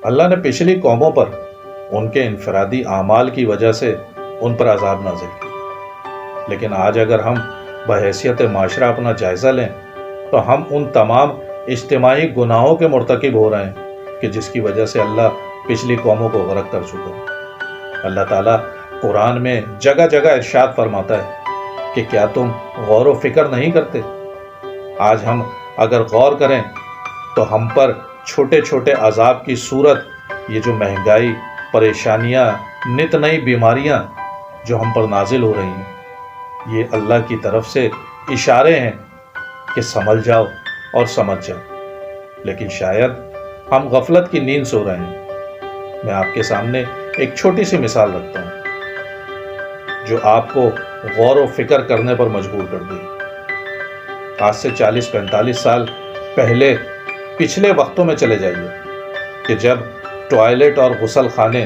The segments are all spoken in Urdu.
اللہ نے پچھلی قوموں پر ان کے انفرادی اعمال کی وجہ سے ان پر عذاب نازل کی، لیکن آج اگر ہم بحیثیت معاشرہ اپنا جائزہ لیں تو ہم ان تمام اجتماعی گناہوں کے مرتکب ہو رہے ہیں کہ جس کی وجہ سے اللہ پچھلی قوموں کو غرق کر چکا ہے۔ اللہ تعالیٰ قرآن میں جگہ جگہ ارشاد فرماتا ہے کہ کیا تم غور و فکر نہیں کرتے؟ آج ہم اگر غور کریں تو ہم پر چھوٹے چھوٹے عذاب کی صورت، یہ جو مہنگائی، پریشانیاں، نت نئی بیماریاں جو ہم پر نازل ہو رہی ہیں، یہ اللہ کی طرف سے اشارے ہیں کہ سنبھل جاؤ اور سمجھ جاؤ، لیکن شاید ہم غفلت کی نیند سو رہے ہیں۔ میں آپ کے سامنے ایک چھوٹی سی مثال رکھتا ہوں جو آپ کو غور و فکر کرنے پر مجبور کر دے۔ آج سے 40-45 سال پہلے پچھلے وقتوں میں چلے جائیے کہ جب ٹوائلٹ اور غسل خانے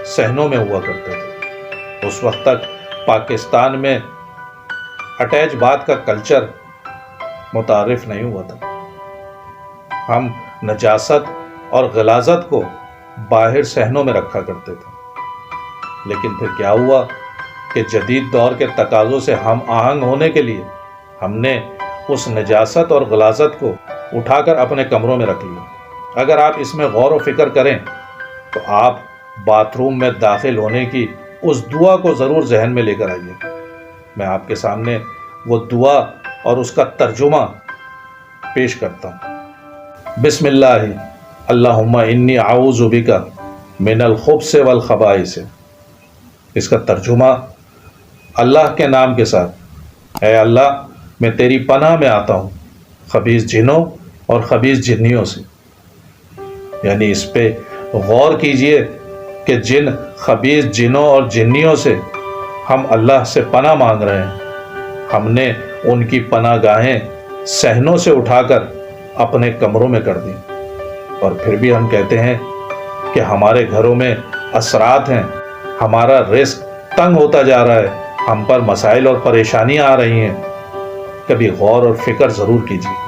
صحنوں میں ہوا کرتے تھے۔ اس وقت تک پاکستان میں اٹیچ باتھ کا کلچر متعارف نہیں ہوا تھا۔ ہم نجاست اور غلاظت کو باہر صحنوں میں رکھا کرتے تھے، لیکن پھر کیا ہوا کہ جدید دور کے تقاضوں سے ہم آہنگ ہونے کے لیے ہم نے اس نجاست اور غلاظت کو اٹھا کر اپنے کمروں میں رکھ لیا۔ اگر آپ اس میں غور و فکر کریں تو آپ باتھ روم میں داخل ہونے کی اس دعا کو ضرور ذہن میں لے کر آئیے۔ میں آپ کے سامنے وہ دعا اور اس کا ترجمہ پیش کرتا ہوں۔ بسم اللہ اللہم انی اعوذ بک من الخبث والخبائث۔ اس کا ترجمہ اللہ کے نام کے ساتھ، اے اللہ میں تیری پناہ میں آتا ہوں خبیث جنوں اور خبیث جنیوں سے۔ یعنی اس پہ غور کیجئے کہ جن خبیث جنوں اور جنیوں سے ہم اللہ سے پناہ مانگ رہے ہیں، ہم نے ان کی پناہ گاہیں صحنوں سے اٹھا کر اپنے کمروں میں کر دیں، اور پھر بھی ہم کہتے ہیں کہ ہمارے گھروں میں اثرات ہیں، ہمارا رزق تنگ ہوتا جا رہا ہے، ہم پر مسائل اور پریشانیاں آ رہی ہیں۔ کبھی غور اور فکر ضرور کیجیے۔